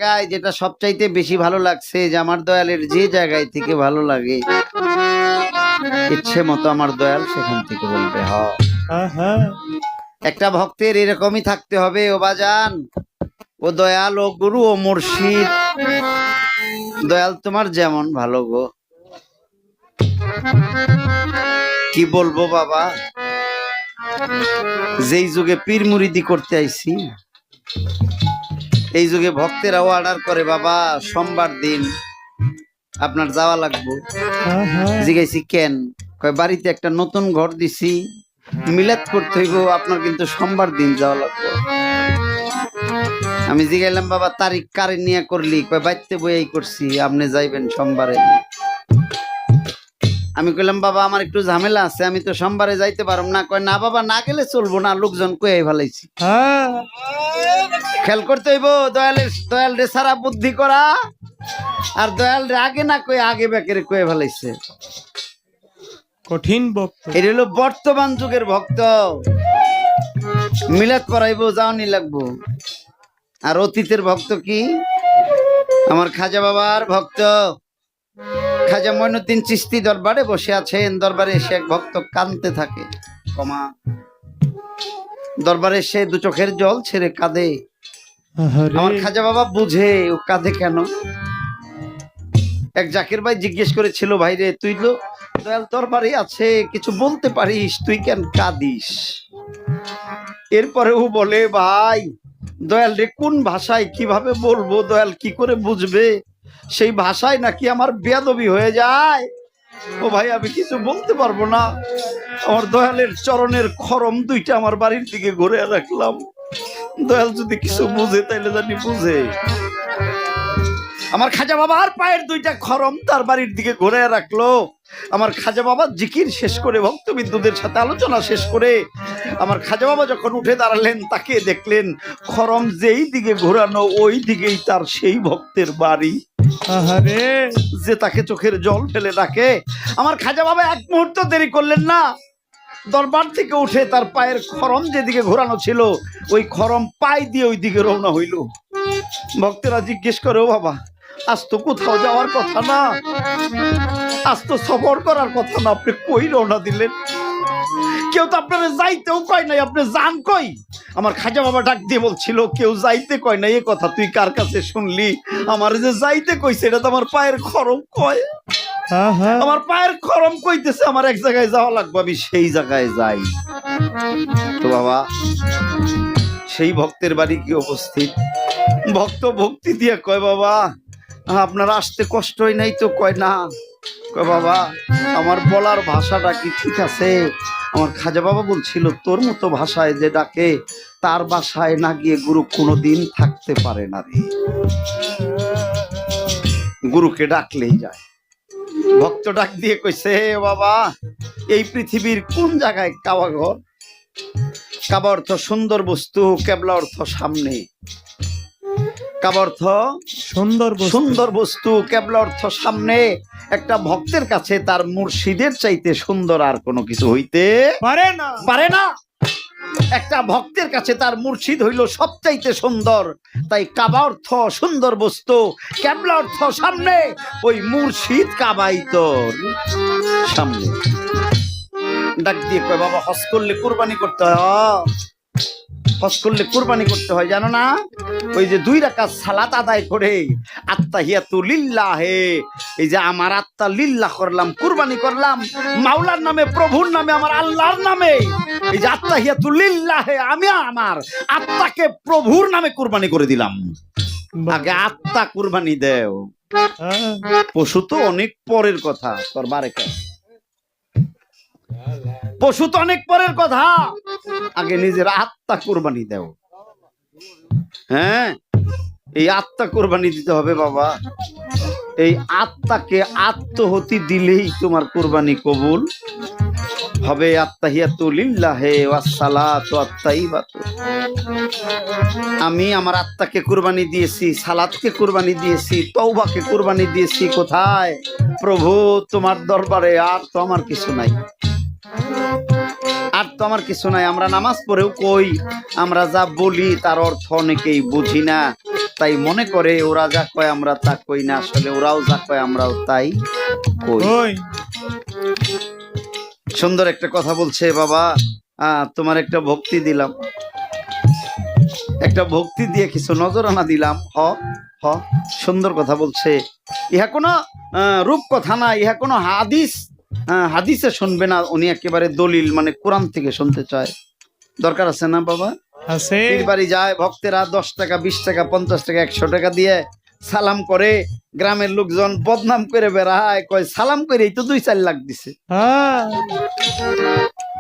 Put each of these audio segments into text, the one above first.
জায়গায় যেটা সবচাইতে বেশি ভালো লাগছে যে আমার দয়ালের যে জায়গায় থেকে ভালো লাগে ইচ্ছে মতো আমার দয়াল সেখান থেকে বলবে হ্যাঁ। একটা ভক্তের এরকমই থাকতে হবে ও বাজান, ও দয়াল, ও গুরু, ও মুর্শিদ। দয়াল তোমার যেমন ভালো গো, কি বলবো বাবা, যেই যুগে পীর মুরিদি করতে আইছি এই যুগে ভক্তেরা অর্ডার করে বাবা সোমবার দিন আপনার যাওয়া লাগবো। জিজ্ঞাসি কেন? কয় বাড়িতে একটা নতুন ঘর দিছি, মিলাদ করতে হইব, আপনার কিন্তু সোমবার দিন যাওয়া লাগবে। আমি জিজ্ঞাইলাম বাবা তারিখ কারে নিয়ে করলি? কয় বাইতে বইয়াই করছি, আপনি যাইবেন সোমবারে। আমি কইলাম বাবা আমার একটু ঝামেলা আছে, আমি তো সোমবারে যাইতে পারব না। কয় না বাবা না গেলে চলবো না, লোকজন কয়ে ফেলাইছি। খেয়াল করতে হইব দয়াল রে সারা বুদ্ধি করা, আর দয়াল রে আগে না কয়ে আগে বেকেরে কয়ে ফেলাইছে। কঠিন ভক্ত, এটা হলো বর্তমান যুগের ভক্ত। মিলাদ পড়াইবো যাওনি লাগবো। আর অতীতের ভক্ত কি? আমার খাজা বাবার ভক্ত খাজা মঈনুদ্দিন চিশতি দরবারে বসে আছেন। দরবারে এসে এক ভক্ত কাঁদতে থাকে, দরবারে এসে দু চোখের জল ছেড়ে কাঁদে। আমার খাজা বাবা বুঝে ও কাঁদে কেন। এক জাকির ভাই জিজ্ঞেস করেছিল, ভাই রে তুই তো দয়াল দরবারে আছে, কিছু বলতে পারিস, তুই কেন কাঁদিস? এরপরে ও বলে, ভাই দয়াল রে কোন ভাষায় কিভাবে বলবো, দয়াল কি করে বুঝবে, সেই ভাষায় নাকি আমার বেয়াদবি হয়ে যায়। ও ভাই আমি কিছু বলতে পারবো না, আমার দয়ালের চরণের খরম দুইটা আমার বাড়ির দিকে ঘুরে রাখলাম, দয়াল যদি কিছু বুঝে তাইলে জানি বুঝে। আমার খাজা বাবার পায়ের দুইটা খরম তার বাড়ির দিকে ঘুরে রাখলো। আমার খাজা বাবা জিকির শেষ করে ভক্তবিন্দুদের সাথে আলোচনা শেষ করে আমার খাজা বাবা যখন উঠে দাঁড়ালেন তাকে দেখলেন খরম যেই দিকে ঘোরানো ওই দিকেই তার সেই ভক্তের বাড়ি, যে তাকে চোখের জল ফেলে রাখে। আমার খাজা বাবা এক মুহূর্ত দেরি করলেন না, দরবার থেকে উঠে তার পায়ের খরম যেদিকে ঘোরানো ছিল ওই খরম পায়ে দিয়ে ওই দিকে রওনা হইল। ভক্তেরা জিজ্ঞেস করে, ও বাবা আজ তো কোথাও যাওয়ার কথা না, আজ তো সফর করার কথা না, আপনি কই রওনা দিলেন? কেউ তো আপনারা যাইতেও কয় নাই, আপনি যান কই? আমার খাজা বাবা ডাক দিয়ে বলছিল, কেউ যাইতে কয় নাই এ কথা তুই কার কাছে শুনলি? আমার যে যাইতে কইছে এটা তো আমার পায়ের খরম কয়। আমার পায়ের খরম কইতেছে আমার এক জায়গায় যাওয়া লাগবে, আমি সেই জায়গায় যাই। তো বাবা সেই ভক্তের বাড়ি কি উপস্থিত, ভক্ত ভক্তি দিয়ে কয়, বাবা আপনার আসতে কষ্ট হয় নাই তো? কয় না। কয় বাবা আমার বলার ভাষাটা কি ঠিক আছে? আমার খাজা বাবা বলছিল তোর মতো ভাষায় যে ডাকে তার বাসায় না গিয়ে গুরু কোনোদিন থাকতে পারে না রে, গুরুকে ডাকলেই যায়। ভক্ত ডাক দিয়ে কইছে, বাবা এই পৃথিবীর কোন জায়গায় কাবা ঘর? কাবা অর্থ সুন্দর বস্তু, কেবলা অর্থ সামনে। কাবা অর্থ সুন্দর বস্তু, কেবলা অর্থ সামনে। একটা ভক্তের কাছে তার মুর্শিদের চাইতে সুন্দর আর কোনো কিছু হইতে পারে না। একটা ভক্তের কাছে তার মুর্শিদ হইল সবচাইতে সুন্দর। তাই কাবা অর্থ সুন্দর বস্তু, কেবলা অর্থ সামনে। ওই মুর্শিদ কাবাই তোর সামনে। ডাক দিয়ে কয়, বাবা হজ করলে কুরবানি করতে হয়। হজ করলে কুরবানি করতে হয় জানো না? ওই যে 2 রাকাত সালাত আদায় করে আত্তাহিয়াতু লিল্লাহে, এই যে আমার আত্মা লিল্লাহ করলাম, কুরবানি করলাম মাওলার নামে, প্রভুর নামে, আমার আল্লাহর নামে। এই যে আত্তাহিয়াতু লিল্লাহে, আমি আমার আত্মাকে প্রভুর নামে কুরবানি করে দিলাম। আগে আত্মা কুরবানি দেও, পশু তো অনেক পরের কথা। তোর বারেকা পশু তো অনেক পরের কথা, আগে নিজের আত্মা কোরবানি দাও। হ্যাঁ এই আত্মা কোরবানি দিতে হবে বাবা। এই আত্মাকে আত্মহতি দিলেই তোমার কোরবানি কবুল হবে। আত্তাহিয়াতু লিল্লাহি ওয়াস সালাতু আত-তাইয়্যিবাতু। আমি আমার আত্মাকে কুরবানি দিয়েছি, সালাতকে কুরবানি দিয়েছি, তওবাকে কুরবানি দিয়েছি। কোথায়? প্রভু তোমার দরবারে। আর তো আমার কিছু নাই, আর তো আমার কিছু নাই। আমরা নামাজ পড়েও কই, আমরা যা বলি তার অর্থ অনেকেই বুঝি না। তাই মনে করে ওরা যা কয় আমরা তা কই না, আসলে ওরাও যা কয় আমরাও তাই কই। সুন্দর একটা কথা বলছে, বাবা তোমার একটা ভক্তি দিলাম, একটা ভক্তি দিয়ে কিছু নজরানা দিলাম। হ হ, সুন্দর কথা বলছে। ইহা কোনো রূপ কথা না, ইহা কোনো হাদিসে শুনবে না, উনি একেবারে দলিল মানে কোরআন থেকে শুনতে চায়। দরকার আছে না বাবা? পীর বাড়ি যায়, ভক্তেরা 10 টাকা 20 টাকা 50 টাকা 100 টাকা দিয়ে সালাম করে, গ্রামের লোকজন বদনাম করে বেড়ায়, কয় সালাম করে এই তো 2-4 লাখ দিছে।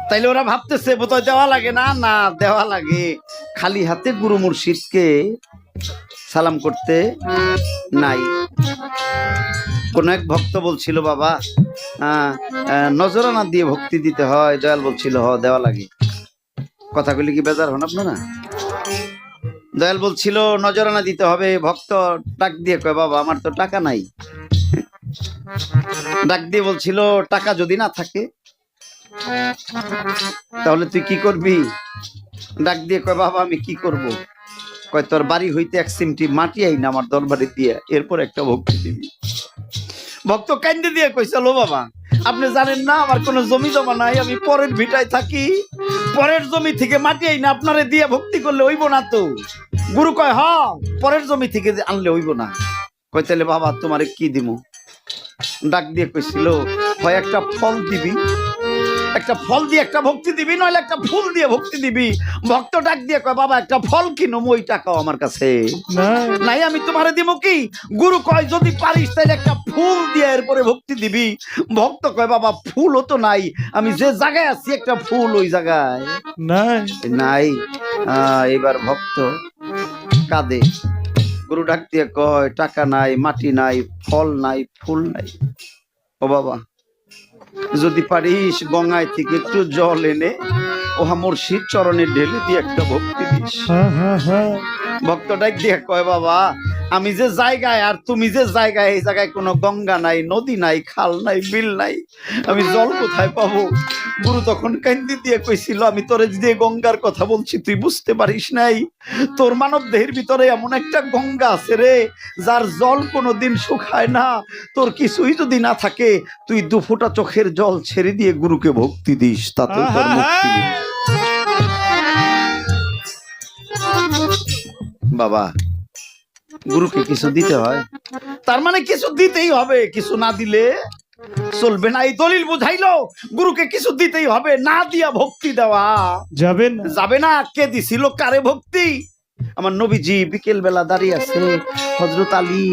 তাইলে ওরা ভাবতেছে বোধহয় দেওয়া লাগে না, না দেওয়া লাগে। খালি হাতে গুরু মুর্শিদকে সালাম করতে নাই। কোন এক ভক্ত বলছিল, বাবা নজরানা দিয়ে ভক্তি দিতে হয়। দয়াল বলছিল, দেওয়া লাগে। কথাগুলি কি বেজার হন আপনারা? দয়াল বলছিল নজরানা দিতে হবে। ভক্ত ডাক দিয়ে কয়, বাবা আমার তো টাকা নাই। ডাক দিয়ে বলছিল, টাকা যদি না থাকে তাহলে তুই কি করবি? ডাক দিয়ে কয়, বাবা আমি কি করব? কয়, তোর বাড়ি হইতে 1 চিমটি মাটি আইনা আমার দরবারে দিয়ে এরপর একটা ভক্তি দিবি। ভক্ত কান্দে দিয়ে কইছিল, বাবা আপনি জানেন না আমার কোনো জমি জমা নাই, আমি পরের ভিটায় থাকি, পরের জমি থেকে মাটি আইনা আপনারে দিয়ে ভক্তি করলে হইব না তো। গুরু কয়, পরের জমি থেকে আনলে হইব না। কয়, তাহলে বাবা তোমারে কি দিব? ডাক দিয়ে কইছিল, হয় একটা ফল দিবি, একটা ফল দিয়ে একটা ভক্তি দিবি, নইলে একটা ফুল দিয়ে ভক্তি দিবি। ভক্ত ডাক দিয়ে কয়, বাবা একটা ফল কিনো, ওই টাকাও আমার কাছে নাই, আমি তোমারে দিব কি? গুরু কয়, যদি পারিস তাহলে একটা ফুল দিয়ে এরপরে ভক্তি দিবি। ভক্ত কয়, বাবা ফুলও তো নাই, আমি যে জায়গায় আছি একটা ফুল ওই জায়গায় নাই। এবার ভক্ত কাঁদে। গুরু ডাক দিয়ে কয়, টাকা নাই, মাটি নাই, ফল নাই, ফুল নাই। ও বাবা যদি পারিস গঙ্গায় থেকে একটু জল এনে ওহা মুর্শিদ চরণে ঢেলে দিয়ে একটা ভক্তি দিস। ভক্ত ডাক দিয়ে কয়, বাবা আমি যে জায়গায় আর তুমি যে জায়গায়, এই জায়গায় কোনো গঙ্গা নাই, নদী নাই, খাল নাই, বিল নাই, আমি জল কোথায় পাবো? গুরু তখন কান্দি দিয়ে কইছিল, আমি তোরে যে গঙ্গার কথা বলছি তুই বুঝতে পারিস নাই। তোর মানব দেহের ভিতরে এমন একটা গঙ্গা আছে রে, যার জল কোনোদিন শুকায় না। তোর কিছুই যদি না থাকে, তুই 2 ফোঁটা চোখের জল ছেড়ে দিয়ে গুরুকে ভক্তি দিস, তাতে তোর মুক্তি। বাবা গুরুকে কিছু দিতে হয়, তার মানে কিছু দিতেই হবে, কিছু না দিলে চলবে না। এই দলিল বুঝাইলো গুরুকে কিছু দিতেই হবে, না দিয়া ভক্তি দেওয়া যাবে না। কে দিছিল কারে ভক্তি? আমার নবীজি বিকেল বেলা দাঁড়িয়ে আছে, হযরত আলী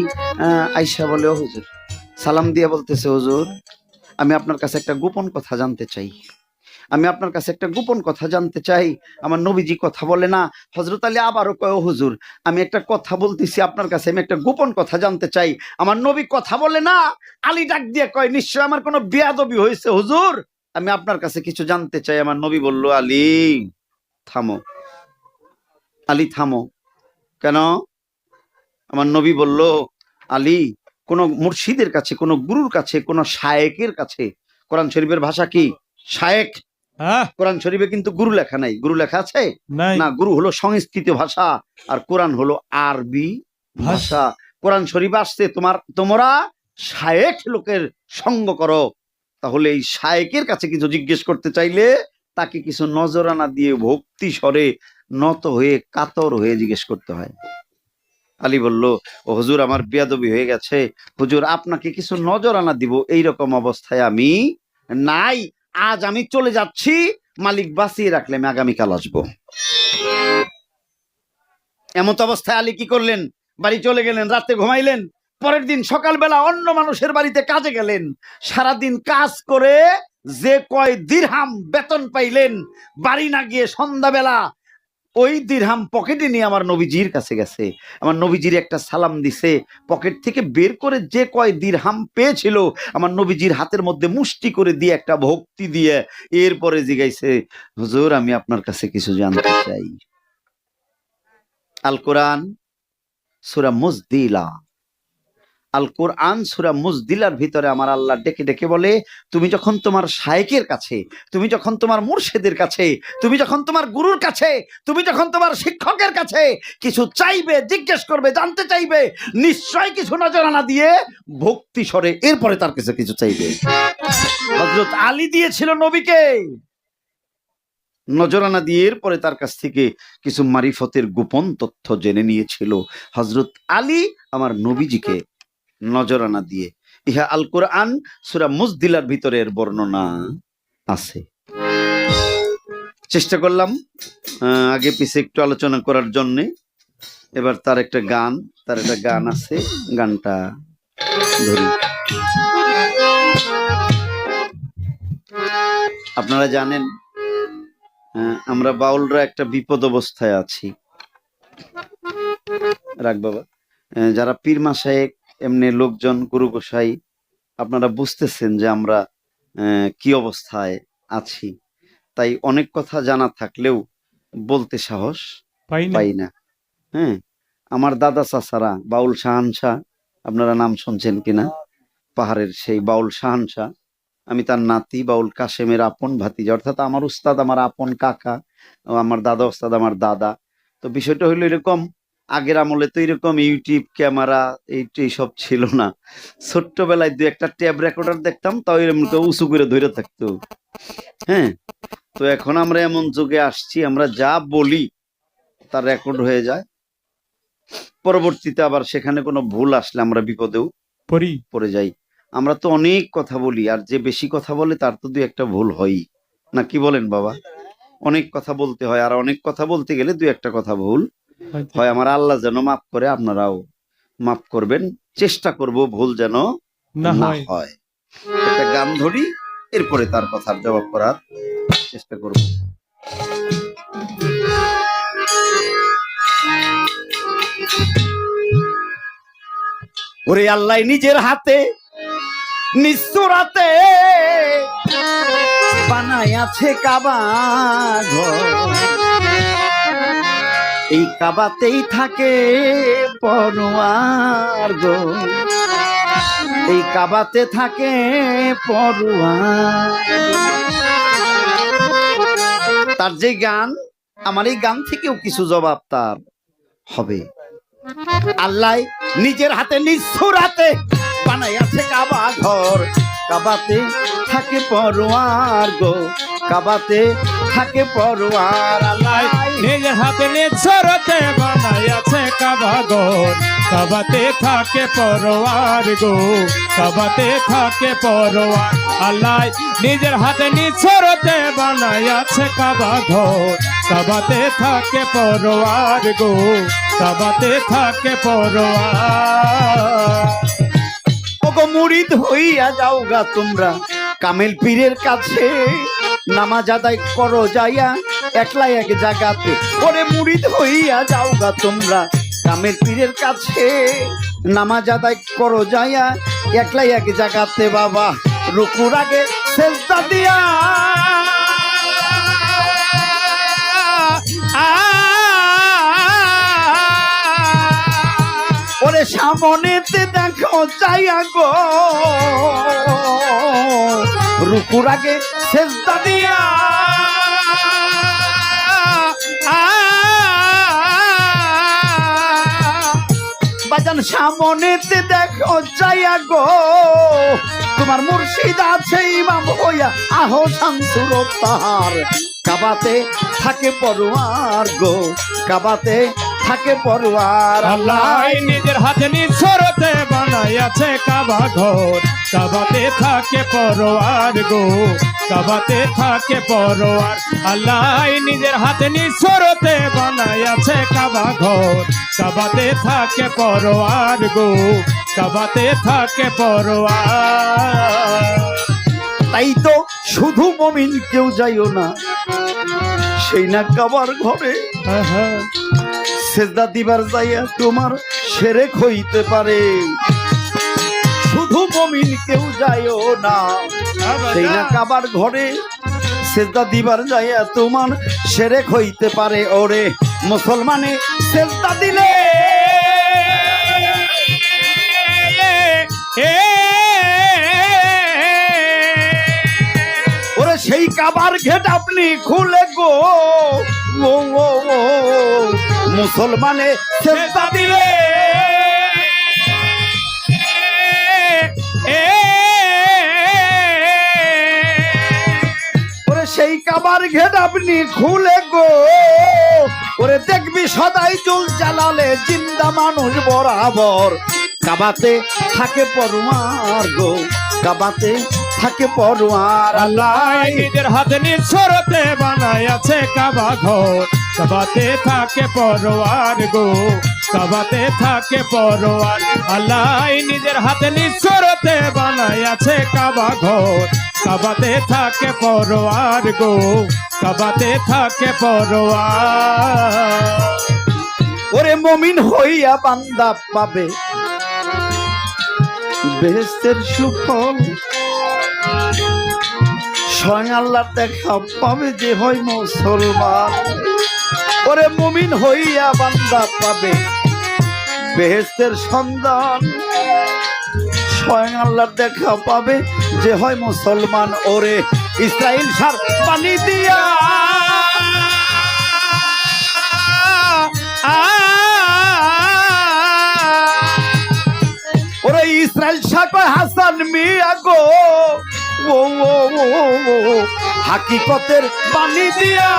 আয়েশা বলে, ও হুজুর, সালাম দিয়ে বলতেছে, হুজুর আমি আপনার কাছে একটা গোপন কথা জানতে চাই, আমি আপনার কাছে একটা গোপন কথা জানতে চাই। আমার নবীজি কথা বলে না। হযরত আলী আবারও কয়, ও হুজুর আমি একটা কথা বলতেছি আপনার কাছে, আমি একটা গোপন কথা জানতে চাই। আমার নবী কথা বলে না। আলী ডাক দিয়ে কয়, নিশ্চয় আমার কোনো বেয়াদবি হয়েছে হুজুর, আমি আপনার কাছে কিছু জানতে চাই। আমার নবী বলল, আলী থামো, আলী থামো। কেন? আমার নবী বলল, আলী কোন মুর্শিদের কাছে, কোন গুরুর কাছে, কোন শায়েকের কাছে, কোরআন শরীফের ভাষা কি শায়েক, কোরআন শরীফে কিন্তু গুরু লেখা নাই। গুরু লেখা আছে না? গুরু হলো সংস্কৃত ভাষা আর কোরআন হলো আরবি ভাষা। কোরআন শরীফ আসছে তোমরা শায়েক লোকের সঙ্গ করো। তাহলে এই শায়েকের কাছে কিছু জিজ্ঞেস করতে চাইলে তাকে কিছু নজরানা দিয়ে ভক্তি স্বরে নত হয়ে কাতর হয়ে জিজ্ঞেস করতে হয়। আলী বলল, ও হুজুর আমার বেয়াদবি হয়ে গেছে, হুজুর আপনাকে কিছু নজরানা দিব এইরকম অবস্থায় আমি নাই। আজ আমি চলে যাচ্ছি, মালিক বাঁচিয়ে রাখলে আমি আগামীকাল আসবো। এমত অবস্থায় আলী কি করলেন? বাড়ি চলে গেলেন, রাতে ঘুমাইলেন। পরের দিন সকালবেলা অন্য মানুষের বাড়িতে কাজে গেলেন। সারাদিন কাজ করে যে কয় দিরহাম বেতন পাইলেন, বাড়ি না গিয়ে সন্ধ্যাবেলা ওই দিরহাম পকেটে নিয়ে আমার নবীজির কাছে গেছে। আমার নবীজির একটা সালাম দিছে, পকেট থেকে বের করে যে কয় দিরহাম পেয়েছিল আমার নবীজির হাতের মধ্যে মুষ্টি করে দিয়ে একটা ভক্তি দিয়ে এরপরে জিগাইছে, হুজুর আমি আপনার কাছে কিছু জানতে চাই। আল কোরআন সূরা মুজদিলা আল কোরআন সূরা মুজদিলার ভিতরে আমার আল্লাহ ডেকে ডেকে বলে, তুমি যখন তোমার শায়েকের কাছে, তুমি যখন তোমার মুর্শিদের কাছে, তুমি যখন তোমার গুরুর কাছে, তুমি যখন তোমার শিক্ষকের কাছে কিছু চাইবে, জিজ্ঞেস করবে, জানতে চাইবে, নিশ্চয় কিছু নজরানা দিয়ে ভক্তি স্বরে এরপরে তার কাছে কিছু চাইবে। হযরত আলী দিয়েছিল নবীকে নজরানা দিয়ে, এরপরে তার কাছ থেকে কিছু মারিফতের গোপন তথ্য জেনে নিয়েছিল হযরত আলী আমার নবীজিকে নজরানা দিয়ে। ইহা আল কোরআন সূরা মুজদিলার ভিতরের বর্ণনা আছে। চেষ্টা করলাম আগে পিছে একটু আলোচনা করার জন্য। এবার তার একটা গান আছে, গানটা ধরি। আপনারা জানেন আমরা বাউলরা একটা বিপদ অবস্থায় আছি। রাখ বাবা, যারা পীর মাশায়েখ এমনি লোকজন, গুরু গোসাই, আপনারা বুঝতেছেন যে আমরা কি অবস্থায় আছি। তাই অনেক কথা জানা থাকলেও বলতে সাহস পাই না। হ্যাঁ, আমার দাদা চাচারা বাউল শাহানশাহ, আপনারা নাম শুনছেন কিনা? পাহাড়ের সেই বাউল শাহানশাহ, আমি তার নাতি, বাউল কাশেমের আপন ভাতিজা, অর্থাৎ আমার উস্তাদ, আমার আপন কাকা, আমার দাদা উস্তাদ, আমার দাদা। তো বিষয়টা হইলো এরকম, আগের আমলে তো এরকম ইউটিউব ক্যামেরা এইসব ছিল না। ছোট্টবেলায় দু একটা ট্যাব রেকর্ডার দেখতাম, তাও এরকম উঁচু করে ধরে থাকতো। হ্যাঁ, তো এখন আমরা এমন যুগে আসছি, আমরা যা বলি তার রেকর্ড হয়ে যায়। পরবর্তীতে আবার সেখানে কোনো ভুল আসলে আমরা বিপদেও পড়ে যাই। আমরা তো অনেক কথা বলি, আর যে বেশি কথা বলে তার তো দুই একটা ভুল হয়ই না, কি বলেন বাবা? অনেক কথা বলতে হয়, আর অনেক কথা বলতে গেলে দুই একটা কথা ভুল হয়। আমার আল্লাহ যেন মাফ করে, আপনারাও মাফ করবেন। চেষ্টা করব ভুল যেন না হয়। একটা গান ধরি, এরপরে তার কথার জবাব করার চেষ্টা করব। ওরে আল্লাহ নিজের হাতে নিঃসুরাতে বানাই আছে কাবা ঘর, এই কাবাতেই থাকে পরোয়ার গো, এই কাবাতে থাকে পরোয়ার। তার যে গান, আমার এই গান থেকেও কিছু জবাব তার হবে। আল্লাহ নিজের হাতে নিঃসুরাতে বানাই আছে কাবা ঘর, কাবাতে থাকে পরোয়ার গো, কাবাতে থাকে পরোয়ার। আল্লাহ নিজের হাতে নিঃসুরাতে বানাই আছে কাবা ঘর, কাবাতে থাকে পরোয়ার গো, কাবাতে থাকে পরোয়ার। আল্লাহ নিজের হাতে নিঃসুরাতে বানাই আছে কাবা ঘর, কাবাতে থাকে পরোয়ার গো, কাবাতে থাকে পরোয়ার। ওগো মুরিদ হইয়া যাও গা তোমরা কামেল পীরের কাছে, নামাজ আদায় করো যাইয়া একলা এক জায়গাতে। ওরে মুরিদ হইয়া যাও গা তোমরা কামেল পীরের কাছে, নামাজ আদায় করো যাইয়া একলা এক জায়গাতে। বাবা রুকুর আগে সেজদা দিয়া, ওরে সামনেতে দেখো চাইয়া গো, রুকুর আগে সেজদা দিয়া, বাজান সামনেতে দেখো চাইয়া গো, তোমার মুর্শিদ আছে ইমাম হইয়া আহো শামসুর তাহার, কাবাতে থাকে পরোয়ার গো, কাবাতে থাকে পরোয়ার। আল্লাহ নিজের হাতে নিঃসুরাতে বানাই আছে কাবা ঘর, কাবাতে থাকে পরোয়ার গো, কাবাতে থাকে পরোয়ার। আল্লাহ নিজের হাতে নিঃসুরাতে বানাই আছে কাবা ঘর, কাবাতে থাকে পরোয়ার গো, কাবাতে থাকে পরোয়ার। তাই তো শুধু মুমিন কেউ যাইও না সেই না কাবার ঘরে, সেজদা দিবার যাইয়া তোমার শিরক হইতে পারে। শুধু মুমিন কেউ যাইও না সেই না কাবার ঘরে, সেজদা দিবার যাইয়া তোমার শিরক হইতে পারে। ওরে মুসলমানে সেজদা দিলে কাবার ঘেট আপনি খুলে গো ও ও ও মুসলমানে সেজদা দিলে ওরে সেই কাবার ঘেট আপনি খুলে গো ওরে দেখবি সদাই জুল জালালে জিন্দা মানুষ বরাবর কাবাতে থাকে পরোয়ার গো কাবাতে থাকে পরোয়ার আল্লাহ নিজের হাতে নিঃসরতে বানাইয়াছে কাবা ঘর কাবাতে থাকে পরোয়ার গো কাবাতে থাকে পরোয়ার আল্লাহ নিজের হাতে নিঃসরতে বানাইয়াছে কাবা ঘর কাবাতে থাকে পরোয়ার গো কাবাতে থাকে পরোয়ার ওরে মুমিন হইয়া বান্দা পাবে বেহেশতের সুফল স্বয়ং আল্লাহর দেখা পাবে যে হয় মুসলমান ওরে মুমিন হইয়া বান্দা পাবে বেহেশতের সন্ধান স্বয়ং আল্লাহর দেখা পাবে যে হয় মুসলমান ওরে ইসরাইল সার পানি দিয়া ওরে ইসরাইল শাহ কয় হাসান মিয়া গো ও ও ও ও হাকিকতের বাণী দিয়া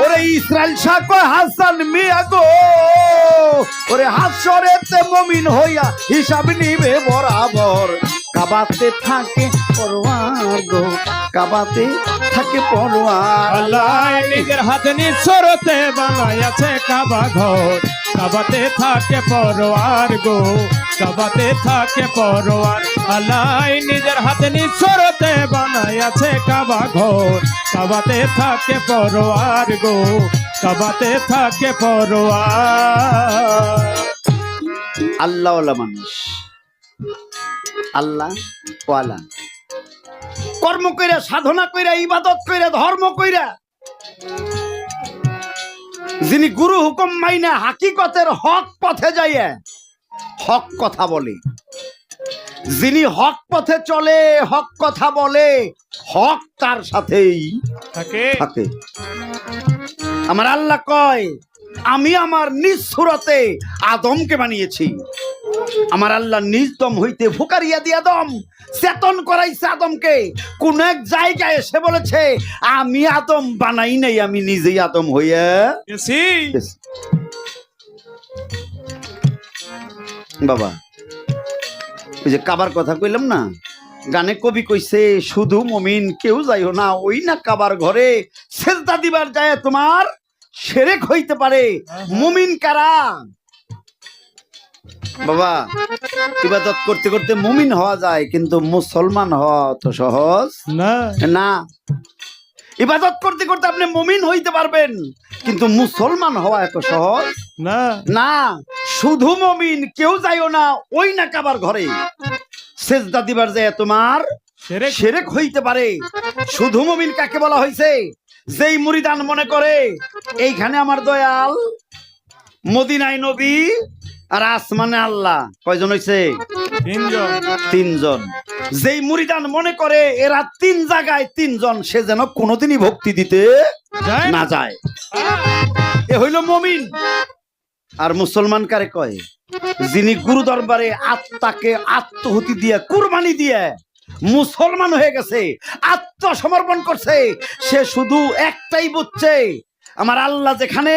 ওরে ইসরাইল শাহ কয় হাসান মিয়া গো ওরে হাসরেতে মুমিন হইয়া হিসাব নিবে বরাবর কাবাতে থাকে পরোয়ার গো কাবাতে থাকে পরোয়ার আল্লাহ নিজের হাতে নিঃসরতে বানাইয়াছে কাবা ঘর কাবাতে থাকে পরোয়ার গো কাবাতে থাকে পরোয়ার আল্লাহ নিজের হাতে নিঃসরতে বানাইয়াছে কাবা ঘর কাবাতে থাকে পরোয়ার গো কাবাতে থাকে পরোয়ার আল্লাহ মানুষ আল্লাহ ওয়ালা কর্ম কইরা সাধনা কইরা ইবাদত কইরা ধর্ম কইরা যিনি গুরু হুকুম মাইনা হাকিকতের হক পথে যাইয়া হক কথা বলে যিনি হক পথে চলে হক কথা বলে হক তার সাথেই থাকে থাকে আমার আল্লাহ কয় আমি আমার নিজ সুরতে আদমকে বানিয়েছি আমার আল্লাহ নিজ দম হইতে ফুকারিয়া দিয়া দম চেতন করাইছে আদমকে কোন এক জায়গায় এসে বলেছে আমি আদম বানাই নাই আমি নিজেই আদম হইয়া গেছি। বাবা ওই যে কাবার কথা কইলাম না গানে কবি কইছে শুধু মুমিন কেউ যাইও না ওই না কাবার ঘরে সেজদা দিবার যায় তোমার শিরক হইতে পারে মুমিন কারা বাবা ইবাদত করতে করতে মুমিন হওয়া যায় কিন্তু মুসলমান হওয়া তো সহজ না না ইবাদত করতে করতে আপনি মুমিন হইতে পারবেন কিন্তু মুসলমান হওয়া এত সহজ না না শুধু মুমিন কেউ যাইও না ওই না কাবার ঘরে সেজদা দিবার যায় তোমার শিরক শিরক হইতে পারে শুধু মুমিন কাকে বলা হয়েছে যেই মুরিদান মনে করে এইখানে আমার দয়াল মদিনায় নবী আর আসমানে আল্লাহ কয়জন হইছে তিনজন তিনজন যেই মুরিদান মনে করে এরা তিন জায়গায় তিনজন সে যেন কোনোদিনই ভক্তি দিতে যায় না যায় এ হইল মুমিন আর মুসলমান কারে কয় যিনি গুরু দরবারে আত্মাকে আত্মহুতি দিয়ে কুরবানি দিয়ে মুসলমান হয়ে গেছে আত্মসমর্পণ করছে সে শুধু একটাই বুঝছে আমার আল্লাহ যেখানে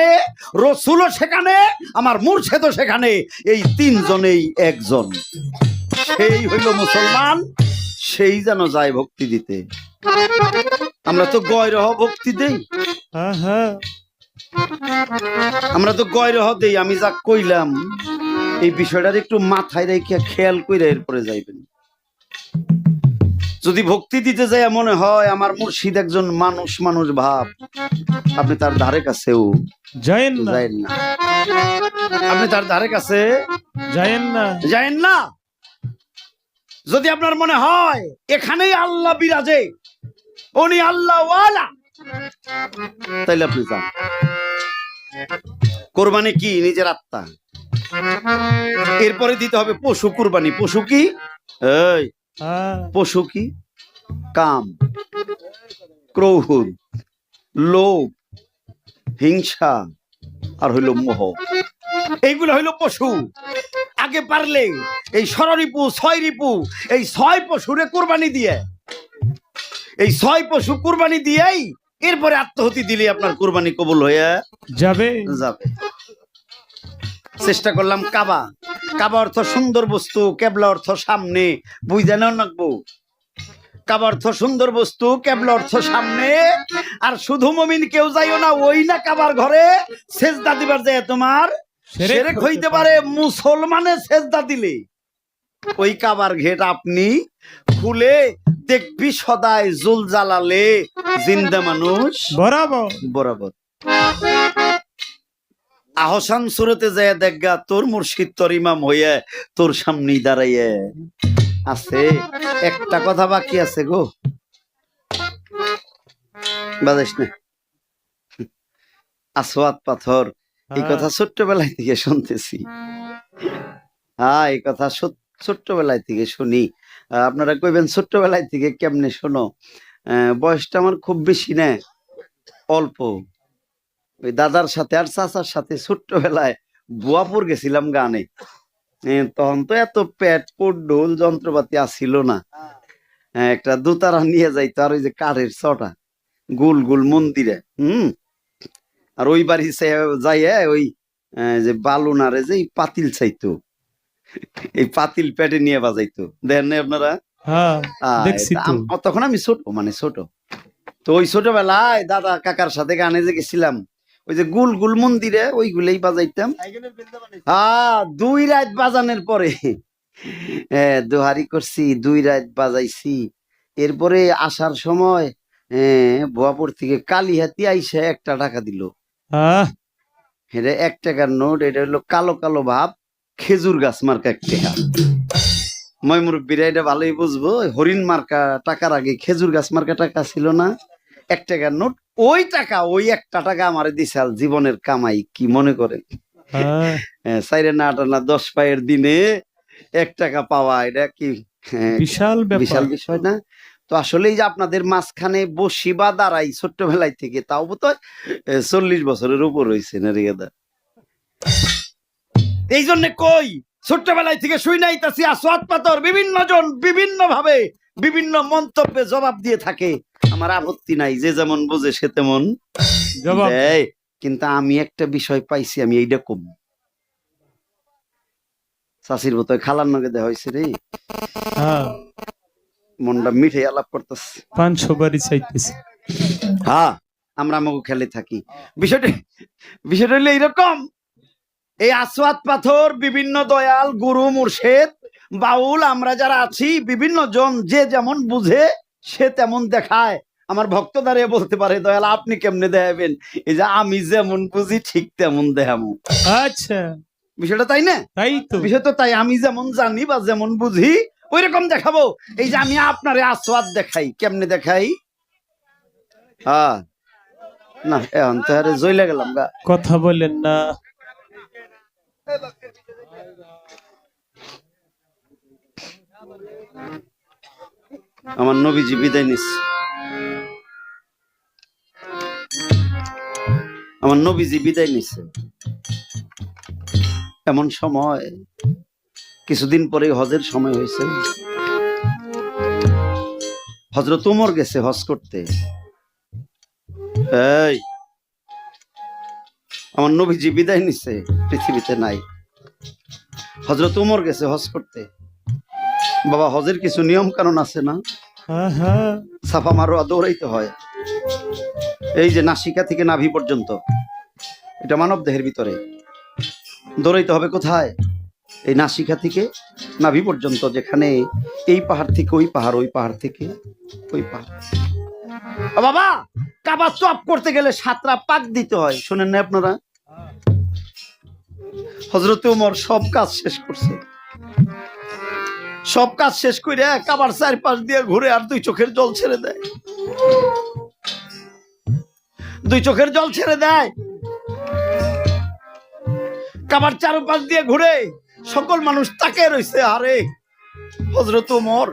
রসুলও সেখানে আমার মুর্শেদও সেখানে এই তিনজনেই একজন সেই হইল মুসলমান সেই যেন যায় ভক্তি দিতে আমরা তো গয়রহ ভক্তি দেই হ্যাঁ আমরা তো গয়রহ দেই আমি যা কইলাম এই বিষয়টার একটু মাথায় রেখে খেয়াল কইরা এরপরে যাইবেন যদি ভক্তি দিতে যায় মনে হয় আমার মুর্শিদ একজন মানুষ মানুষ ভাব আপনি তার ধারে কাছেও যায়েন না যায়েন না আপনি তার ধারে কাছে যায়েন না যায়েন না যদি আপনার মনে হয় এখানেই আল্লাহ বিরাজে উনি আল্লাহ ওয়ালা তাইলে আপনি যান কোরবানি কি নিজের আত্মা এরপরে দিতে হবে পশু কুরবানি। পশু কি? এই হ্যাঁ, পশু কি? কাম, ক্রোধ, লোভ, হিংসা আর হইল মোহ। এইগুলো হইল পশু। আগে পারলে এই ষড়রিপু, ছয় রিপু, এই 6 পশুরে কুরবানি দিয়ে, এই 6 পশু কুরবানি দিয়েই এরপরে আত্মহতি দিলে আপনার কুরবানি কবুল হয়ে যাবে। যাবে। চেষ্টা করলাম কাবা। কাবা অর্থ সুন্দর বস্তু, কেবলা অর্থ সামনে, বুঝে নাও নাকবো। কাবা অর্থ সুন্দর বস্তু, কেবলা অর্থ সামনে। আর শুধু মুমিন কেউ যাইও না, ওই না কাবার ঘরে সেজদা দিবার যায় তোমার শিরক হইতে পারে। মুসলমানে সেজদা দিলে ওই কাবার ঘেট আপনি খুলে দেখবি সদাই জুল জ্বালালে জিন্দা মানুষ বরাবর। বরাবর। আহসান সুরতে যায় দেখগা তোর মুর্শিদ তোর ইমাম হইয়া তোর সামনেই দাঁড়াইয়া আছে। একটা কথা বাকি আছে গো, বাজাইস না। আসওয়াত পাথর, এই কথা ছোট্টবেলায় থেকে শুনতেছি। হ্যাঁ, এই কথা ছোট্টবেলায় থেকে শুনি। আপনারা কইবেন ছোট্টবেলায় থেকে কেমনে শোনো? বয়সটা আমার খুব বেশি না, অল্প। ওই দাদার সাথে আর চাচার সাথে ছোট্টবেলায় বুয়াপুর গেছিলাম গানে। তখন তো এত পেট ডোল যন্ত্রপাতি আসছিল না। একটা দোতারা নিয়ে যাইতো, আর ওই যে কাঠের ছটা গোল গোল মন্দিরে। আর ওই বাড়ি যাইয়া ওই যে বালুনারে যে পাতিল চাইতো, এই পাতিল পেটে নিয়ে বাজাইতো। দেখেন না আপনারা? হ্যাঁ, দেখছি তো। তখন আমি ছোট, মানে ছোট। তো ওই ছোটবেলায় দাদা কাকার সাথে গানে যে গেছিলাম, ওই যে গুল গুল মন্দিরে ওইগুলাই বাজাইতাম। হ্যাঁ, 2 রাত বাজানোর পরে দোহারি করছি, 2 রাত বাজাইছি। এরপরে আসার সময় ভুয়াপুর থেকে কালীহাতি আইসা 1 টাকা দিল। এটা 1 টাকার নোট। এটা হলো কালো কালো ভাব, খেজুর গাছ মার্কা 1 টাকা। মই মুরব্বীরা এটা ভালোই বুঝবো। হরিণ মার্কা টাকার আগে খেজুর গাছ মার্কা টাকা ছিল না, 1 টাকার নোট। ওই টাকা, ওই 1 টাকা আমারে দিছাল জীবনের কামাই। কি মনে করেন? 4 না 8 না 10 পায়ের দিনে 1 টাকা পাওয়া, এটা কি বিশাল বিশাল বিষয় না? তো আসলে যে আপনাদের মাঝখানে বসি বা দাঁড়াই ছোট্টবেলায় থেকে, তাও তো 40 বছরের উপর হয়েছে না রে দাদা। এই জন্য কই ছোট্টবেলায় থেকে শুই নাইতাছি আসওয়াত পাথর বিভিন্ন জন বিভিন্ন ভাবে বিভিন্ন মন্তব্যে জবাব দিয়ে থাকে। আমার আপত্তি নাই, যে যেমন বোঝে সে তেমন জবাব দেয়। কিন্তু আমি একটা বিষয় পাইছি, আমি এইটা কম। চাষির বোতয় খালার নগে দেওয়া হয়েছে রে, মনটা মিঠে আলাপ করতেছে, 500 বাড়ি চাইতেছে। হ্যাঁ, আমরা আমাকে খেলে থাকি। বিষয়টা হইলে এইরকম। এই আসওয়াত পাথর বিভিন্ন দয়াল গুরু মুর্শেদ বাউল আমরা যারা আছি, বিভিন্ন জন যে যেমন বুঝে সে তেমন দেখায়। আমার ভক্ত দাঁড়িয়ে বলতে পারে, দয়াল আপনি কেমনে দেখাবেন? এই যে আমি যেমন বুঝি ঠিক তেমন দেখাবো। আচ্ছা, বিষয়টা তাই না? তাই তো। বিষয় তো তাই। আমি যেমন জানি বা যেমন বুঝি ওই রকম দেখাবো। এই যে আমি আপনারে আসওয়াত দেখাই, কেমনে দেখাই? হ্যাঁ, না এখন তো আরে জইলা গেলাম গা। কথা বলেন না। আমার নবীজি বিদায় নিচ্ছে, আমার নবীজি বিদায় নিচ্ছে। এমন সময় কিছুদিন পরে হজের সময় হয়েছে। হযরত ওমর গেছে হজ করতে। এই আমার নবীজি বিদায় নিচ্ছে, পৃথিবীতে নাই। হযরত ওমর গেছে হজ করতে। বাবা, হজের কিছু নিয়ম কানুন আছে না? সাফা মারোয়া দৌড়াইতে হয়। এই যে নাসিকা থেকে নাভি পর্যন্ত, এটা মানব দেহের ভিতরে। দৌড়াইতে হবে কোথায়? এই নাসিকা থেকে নাভি পর্যন্ত, যেখানে এই পাহাড় থেকে ওই পাহাড়, ওই পাহাড় থেকে ওই পাহাড়। বাবা, কাবা তওয়াফ করতে গেলে 7টা পাক দিতে হয়, শুনেন না আপনারা? হযরত ওমর সব কাজ শেষ করছে। সব কাজ শেষ করে কাবার 4 পাশ দিয়ে ঘুরে আর 2 চোখের জল ছেড়ে দেয়। 2 চোখের জল ছেড়ে দেয়। কাবার চারপাশ দিয়ে ঘুরে সকল মানুষ তাকে রয়েছে। আরে হযরত ওমর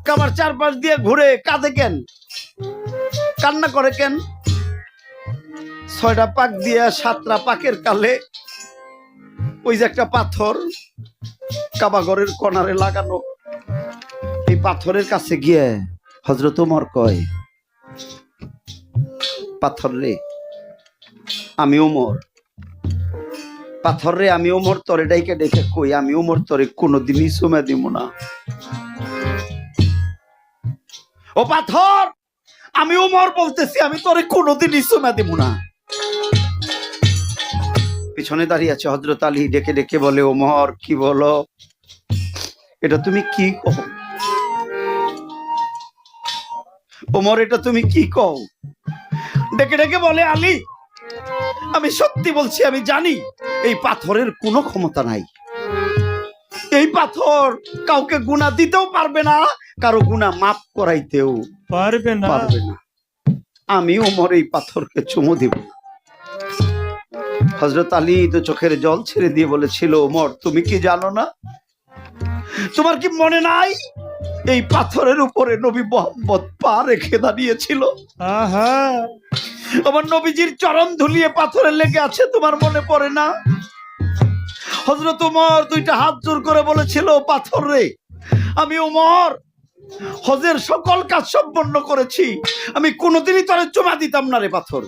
কাবার চারপাশ দিয়ে ঘুরে কাঁদে কেন, কান্না করে কেন? 6টা পাক দিয়ে 7টা পাকের কালে ওই যে একটা পাথর কাবাগরের কোণারে লাগানো, এই পাথরের কাছে গিয়ে হযরত ওমর কয়, পাথর রে আমি ওমর, পাথর রে আমি ওমর, তরে ডাইকে ডেকে কই আমি ওমর তরে কোনোদিনই চুমা দিব না। ও পাথর, আমি ওমর বলতেছি, আমি তোরে কোনোদিনই চুমা দিব না। পিছনে দাঁড়িয়ে আছে হযরত আলী, ডেকে ডেকে বলে, ওমর কি বলো, এটা তুমি কি কও? ওমর এটা তুমি কি কও? ডেকে ডেকে বলে, আলী আমি সত্যি বলছি, আমি জানি এই পাথরের কোনো ক্ষমতা নাই। এই পাথর কাউকে গুনাহ দিতেও পারবে না, কারো গুনাহ মাফ করাইতেও পারবে না। আমি ওমর এই পাথরকে চুমু দিব না। হযরত আলী তো চোখের জল ছেড়ে দিয়ে বলেছিল, ওমর তুমি কি জানো না, তোমার কি মনে নাই এই পাথরের উপরে নবী মুহাম্মদ পা রেখে দাঁড়িয়েছিল? আহা, আমার নবীজির চরণ ধুলিয়ে পাথরে লেগে আছে, তোমার মনে পড়ে না? হযরত ওমর 2টা হাত জোর করে বলেছিল, পাথর রে আমি ওমর হজের সকল কাজ সম্পন্ন করেছি, আমি কোনোদিনই তোরে চুমা দিতাম না রে পাথর।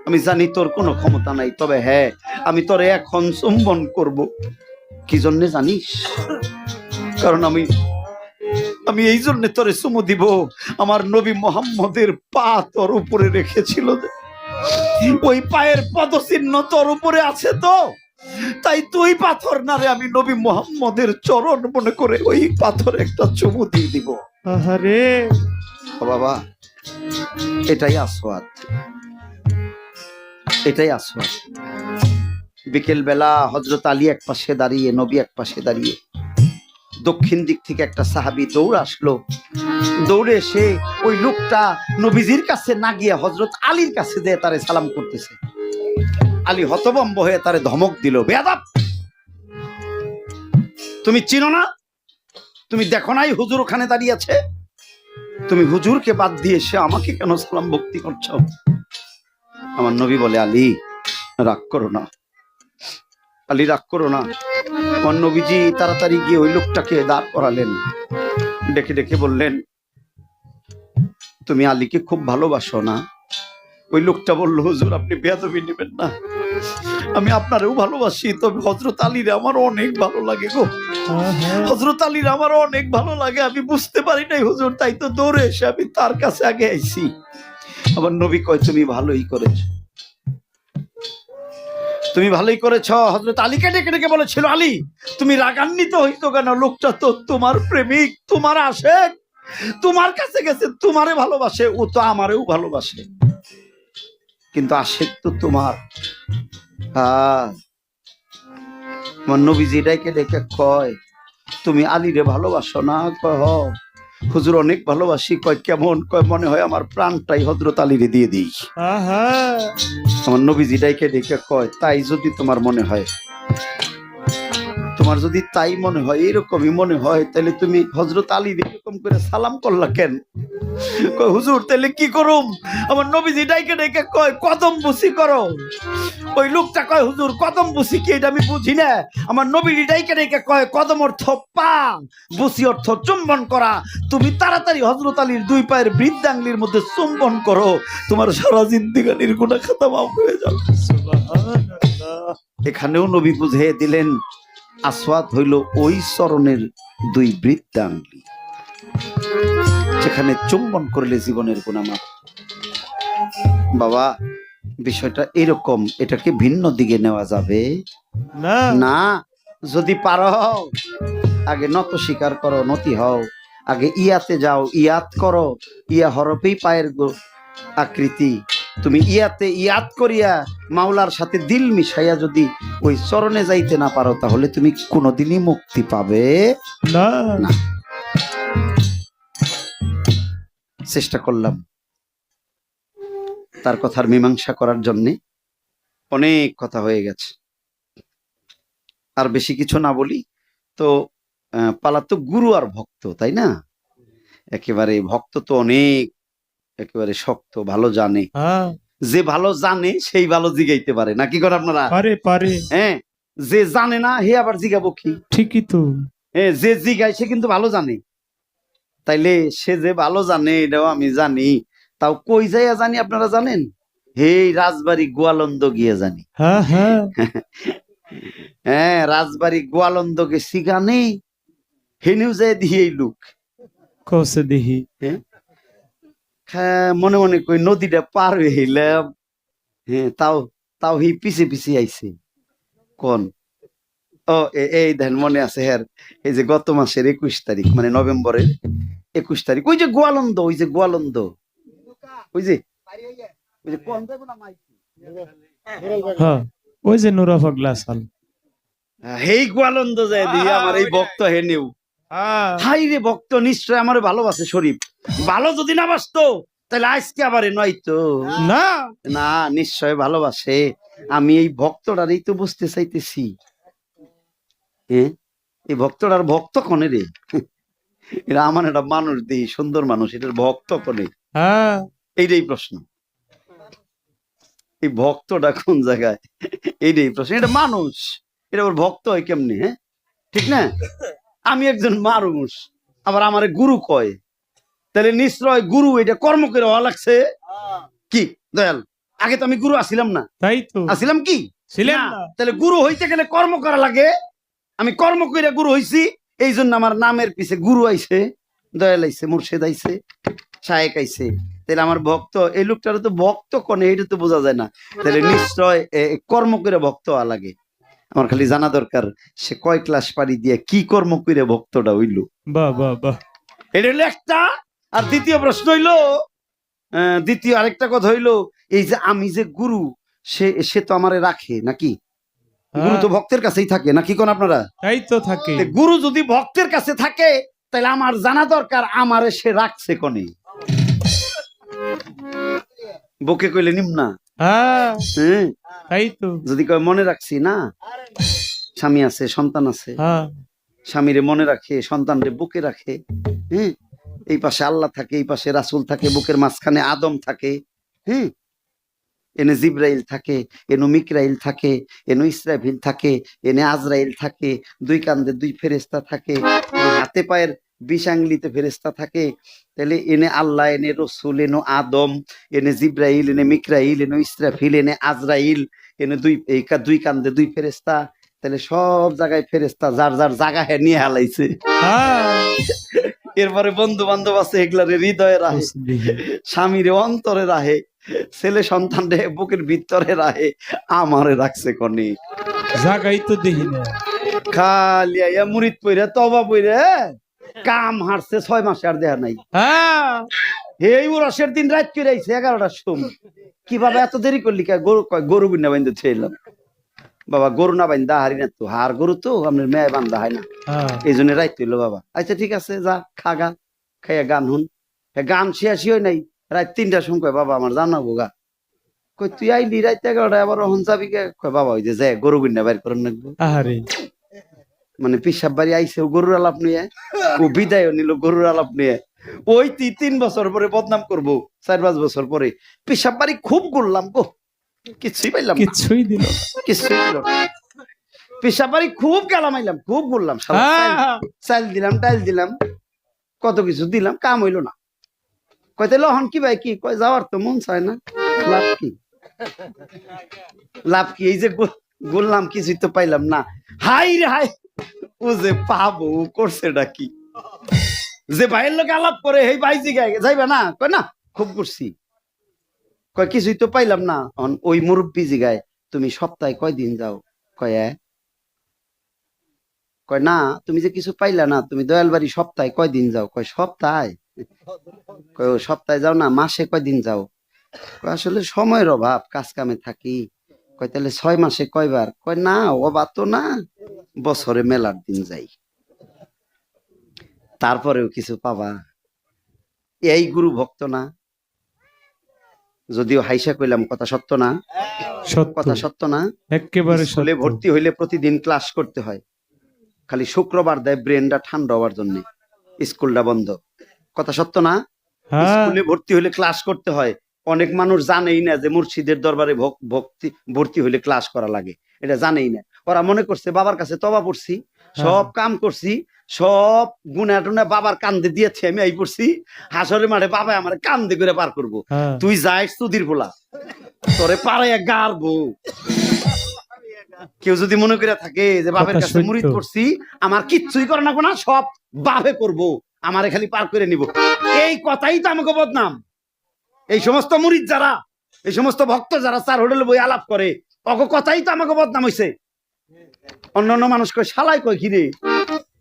আমি জানি তোর কোনো ক্ষমতা নাই, তবে হ্যাঁ আমি তোরে এখন চুম্বন করব। কি জন্য জানিস? কারণ আমি এই জন্য তোরে চুমু দিব, আমার নবী মুহাম্মদের পা তোর উপরে রেখেছিল, ওই পায়ের পদচিহ্ন তোর উপরে আছে, তো তাই তুই পাথর না রে, আমি নবী মুহাম্মদের চরণ মনে করে ওই পাথরে একটা চুমু দিয়ে দিব। আহারে ও বাবা, এটাই আসওয়াদ, এটাই আসওয়াদ। বিকেল বেলা হযরত আলী এক পাশে দাঁড়িয়ে, নবী এক পাশে দাঁড়িয়ে, দক্ষিণ দিক থেকে একটা সাহাবী দৌড়ে আসলো। দৌড়ে এসে ওই লোকটা নবীজির কাছে না গিয়ে হযরত আলীর কাছে দিয়ে তারে সালাম করতেছে। আলী হতভম্ব হয়ে তারে ধমক দিল, বেয়াদব, তুমি চিনো না, তুমি দেখো নাই হুজুর ওখানে দাঁড়িয়ে আছে, তুমি হুজুরকে বাদ দিয়ে এসে আমাকে কেন সালাম ভক্তি করছো? আমার নবী বলে, আলী রাগ করো না, আলী রাগ করো না। আমার নবীজি তাড়াতাড়ি গিয়ে ওই লোকটাকে দাঁড় করালেন, ডেকে ডেকে বললেন, তুমি আলীকে খুব ভালোবাসো না? ওই লোকটা বলল, হুজুর আপনি বেয়াদবি নেবেন না, আমি আপনারেও ভালোবাসি, তবে হযরত আলীর আমার অনেক ভালো লাগে গো, হযরত আলীর আমার অনেক ভালো লাগে, আমি বুঝতে পারি নাই হুজুর, তাই তো দৌড়ে এসে আমি তার কাছে আগে আইছি। আমার নবী কয়, তুমি ভালোই করেছো, তুমি ভালোই করেছো। হযরত আলীকে ডেকে ডেকে বলেছিল, আলী তুমি রাগান্বিত হইতো কেন, লোকটা তো তোমার প্রেমিক, তোমার আশেক, তোমার কাছে গেছে, তোমারে ভালোবাসে, ও তো আমারেও ভালোবাসে, কিন্তু আশেক তো তোমার। আমার নবীজি ডেকে ডেকে কয়, তুমি আলীরে ভালোবাসো না? কয় হ হুজুর অনেক ভালোবাসি। কয় কেমন? কয় মনে হয় আমার প্রাণটাই হযরত আলীরে দিয়ে দিই। আহা, আমার নবীজি ডেকে ডেকে কয়, তাই যদি তোমার মনে হয়, তোমার যদি তাই মনে হয়, এরকমই মনে হয়, তাহলে তুমি হযরত আলী এরকম করে সালাম করলা কেন? কয় হুজুর তাহলে কি করুম? আমার নবীজি ডাইকে ডাইকে কয়, কদম বুসি করো। ওই লোকটা কয়, হুজুর কদম বুসি কি, এটা আমি বুঝি না। আমার নবীজি ডাইকে ডাইকে কয়, কদম অর্থ পা, বুসি অর্থ চুম্বন করা। তুমি তাড়াতাড়ি হযরত আলীর 2 পায়ের বৃদ্ধাঙ্গুলির মধ্যে চুম্বন করো, তোমার সারা জিন্দেগানির গুনাহ খাতা মাফ হয়ে যাবে। সুবহানাল্লাহ। এখানেও নবী বুঝিয়ে দিলেন, আসওয়াদ হইল ওই চরণের 2 বৃদ্ধাঙ্গুলি, যেখানে চুম্বন করলে জীবনের গুনাহ মাফ। বাবা বিষয়টা এরকম, এটাকে ভিন্ন দিকে নেওয়া যাবে না না। যদি পারো আগে নত স্বীকার করো, নতি হও, আগে ইয়াতে যাও, ইয়াত করো, ইয়া হরফেই পায়ের আকৃতি। তুমি ইয়াতে ইয়াত করিয়া মাওলার সাথে দিল মিশাইয়া যদি ওই চরণে যাইতে না পারো, তাহলে তুমি কোনোদিনই মুক্তি পাবে না। না। চেষ্টা করলাম তার কথার মীমাংসা করার জন্যে, অনেক কথা হয়ে গেছে। আর বেশি কিছু না বলি তো পালা তো গুরু আর ভক্ত, তাই না? একেবারে ভক্ত তো অনেক একেবারে শক্ত, ভালো জানে। হ্যাঁ, যে ভালো জানে সেই ভালো জিগাইতে পারে, নাকি করে আপনারা? পারে পারে, হ্যাঁ, যে জানে না হে আবার জিগাবো কি? ঠিকই তো। হ্যাঁ, যে জিগায় সে কিন্তু ভালো জানে। তাইলে সে যে ভালো জানে এটাও আমি জানি, তাও কই যাইয়া জানি আপনারা জানেন? হে রাজবাড়ি গোয়ালন্দ গিয়ে জানি। হ্যাঁ হ্যাঁ, হ্যাঁ, রাজবাড়ি গোয়ালন্দ গেছি গানে, হেনেও যায় দিয়ে এই লোক। কসে দেখি। হ্যাঁ, হ্যাঁ, মনে মনে কই নদীটা পার হয়ে এলাম। হ্যাঁ, তাও তাও হি পিছে পিছে আইছে কোন। ও এই দেন মনে আছে হ্যাঁ, এই যে গত মাসের 21 তারিখ মানে নভেম্বরের 21 তারিখ, ওই যে গোয়ালন্দ, ওই যে গোয়ালন্দ, ওই যে ওই যে কোন যাইবো না মাইকি। হ্যাঁ, ওই যে নুরা পাগলা সাল। হেই গোয়ালন্দ যায় দিয়ে আমার এই ভক্ত হেনেও। হ্যাঁ, হাই রে ভক্ত নিশ্চয় আমার ভালোবাসে শরীফ। ভালো যদি না বাসতো তাহলে আজকে আবার নয়তো না, না, নিশ্চয় ভালোবাসে। আমি এই ভক্তটারই তো বুঝতে চাইতেছি। হ্যাঁ, এই ভক্তটার ভক্ত কনে রে? এটা আমার একটা মানুষ দেই, সুন্দর মানুষ, এটার ভক্ত কনে? হ্যাঁ, এইটাই প্রশ্ন। এই ভক্তটা কোন জায়গায়, এইটাই প্রশ্ন। এটা মানুষ, এটা ওর ভক্ত হয় কেমনে? হ্যাঁ, ঠিক না? আমি একজন মানুষ, আবার আমারে গুরু কয়, তাহলে নিশ্চয় গুরু এটা কর্ম করে হওয়া লাগছে কি দয়াল? আগে তো আমি গুরু আসিলাম না, তাই তো আসিলাম কি? ছিলেন না। না। তাহলে গুরু হইতে গেলে কর্ম করা লাগে, আমি কর্ম কইরা গুরু হইছি, এই জন্য আমার নামের পিছে গুরু আইছে, দয়াল আইছে, মুর্শিদ আইছে, শায়েক আইছে। তাহলে আমার ভক্ত, এই লোকটার তো ভক্ত কোনে এটা তো বোঝা যায় না। তাহলে নিশ্চয় কর্ম করে ভক্ত হওয়া লাগে। আমার খালি জানা দরকার সে কয় ক্লাস পাড়ি দিয়ে কি কর্ম করে ভক্তটা হইল। বাহ বাহ বাহ, এটা হইলো একটা। আর দ্বিতীয় প্রশ্ন হইলো, দ্বিতীয় আরেকটা কথা হইলো, এই যে আমি যে গুরু, সে সে তো আমারে রাখে নাকি? গুরু তো ভক্তের কাছেই থাকে নাকি কোন আপনারা? তাই তো থাকে। তে গুরু যদি ভক্তের কাছে থাকে তাহলে আমার জানা দরকার আমারে সে রাখছে কোনে। বকে কইলে নিম না? হ্যাঁ, হ্যাঁ, তাই তো। যদি কয় মনে রাখছি না, স্বামী আছে, সন্তান আছে, হ্যাঁ, স্বামীরে মনে রাখে, সন্তানরে বুকে রাখে। হ্যাঁ, এই পাশে আল্লাহ থাকে, এই পাশে রাসূল থাকে, বুকের মাঝখানে আদম থাকে। হ্যাঁ, এনে জিব্রাইল থাকে, এনে মিকরাইল থাকে, এনে ইসরাফিল থাকে, এনে আজরাইল থাকে, দুই কান্দে দুই ফেরেশতা থাকে, এনে হাতে পায়ের 20 আঙ্গুলিতে ফেরেশতা থাকে। তাহলে এনে আল্লাহ, এনে রসুল, এনে আদম, এনে জিব্রাইল, এনে মিকরাইল, এনে ইসরাফিল, এনে আজরাইল, এনে দুই কান্দে দুই ফেরেশতা। তাহলে সব জায়গায় ফেরেশতা যার যার জায়গা নিয়ে হালাইছে। হ্যাঁ, এরপরে বন্ধু বান্ধব আছে, এগুলারে হৃদয়ে রাহে, কসে দেখি। স্বামীরে অন্তরে রাহে, ছেলে সন্তান রে বুকের ভিতরে রাহে, আমারে রাখছে কনে। জাগাই তো দেখি না। খালি আইয়া মুরিদ পইরা তবা পইরা কাম হারছে 6 মাসে আর দেয়া নাই। হ্যাঁ, এই উরসের দিন রাত করে আইছে 11টার সময়। কিভাবে এত দেরি করলি? গরু কয় গরু বিনা বাইন্দে ছেলাম। বাবা গরু না বাইন্দা হারি না তো, হার গরু তো আপনার মেয়ে বান্ধা হয় না, হ্যাঁ, এই জন্য রাত হইলো। বাবা আচ্ছা ঠিক আছে, যা খাগা, খাইয়া গান হুন। গান শেষই হয় নাই, রাত 3টার সময় কয় বাবা আমার জানাবো গা। কই তুই আইলি রাত 11টা, আবার হন যাবি কে? কয় বাবা ওই যে যায় গরু বিনা বাইর করেন লাগবো। আহারে, মানে পিসাব বাড়ি আইসে ও গরুর আলাপ নিয়ে, ও বিদায় নিল গরুর আলাপ নিয়ে। ওই 3 বছর পরে বদনাম করবো, 4-5 বছর পরে পিসাব বাড়ি খুব ঘুরলাম গো, কিছুই পাইলাম না, কিছুই দিল না। কিছুই দিল না। পিসাব বাড়ি খুব গেলামাইলাম, খুব ঘুরলাম, হ্যাঁ, চাল দিলাম, টাইল দিলাম, কত কিছু দিলাম, কাম হইলো না। কয়তে লহন কি ভাই কি? কয় যাওয়ার তো মন চায় না, লাভ কি? লাভ কি? এই যে ঘুরলাম কিছুই তো পাইলাম না। হাই রে হাই, ও যে পাবো করছেটা কি? যে ভাইয়ের লোক আলাপ করে এই ভাই জিগায় যাইবা না? কয় না, খুব করছি। কয় কিছুই তো পাইলাম না। ওই মুরব্বী জিগায় তুমি সপ্তাহে কয়দিন যাও? কয় কয় না, তুমি যে কিছু পাইলা না, তুমি দয়াল বাড়ি সপ্তাহে কয়দিন যাও? কয় সপ্তাহে। কয় ও সপ্তাহে যাও না, মাসে কয়দিন যাও? কয় আসলে সময়ের অভাব, কাজ কামে থাকি। কয় তাহলে 6 মাসে কয়বার? কয় না অবাত তো না, বছরে মেলার দিন যাই। তারপরেও কিছু পাবা? এই গুরু ভক্ত না? যদিও হাইসা কইলাম, কথা সত্য না? সত্য, কথা সত্য না? একেবারে স্কুলে সত্য। ভর্তি হইলে প্রতিদিন ক্লাস করতে হয়, খালি শুক্রবার দেয় ব্রেনটা ঠান্ডা হওয়ার জন্য, স্কুলটা বন্ধ। কথা সত্য না? হ্যাঁ, স্কুলে ভর্তি হইলে ক্লাস করতে হয়। অনেক মানুষ জানেই না যে মুর্শিদের দরবারে ভর্তি হইলে ক্লাস করা লাগে, এটা জানেই না। ওরা মনে করছে বাবার কাছে তবা পড়ছি, সব কাম করছি, সব গুনা টুনা বাবার কান্দে দিয়েছি, আমি এই পড়ছি, হাসরের মাঠে বাবা আমার কান্দে করে পার করবো। হ্যাঁ। তুই যাইস তুদির পোলা, তোরে পাড়াইয়া গারবো। কেউ যদি মনে করে থাকে যে বাপের কথা কাছে সত্য। মুরিদ করছি, আমার কিচ্ছুই করে না, না সব বাপে করবো, আমারে খালি পার করে নিব, এই কথাই তো আমাকে বদনাম। এই সমস্ত মুরিদ যারা, এই সমস্ত ভক্ত যারা চার হোটেলে বই আলাপ করে, অগ কথাই তো আমাকে বদনাম হইছে। অন্যান্য মানুষ কয় শালাই, কয় কিরে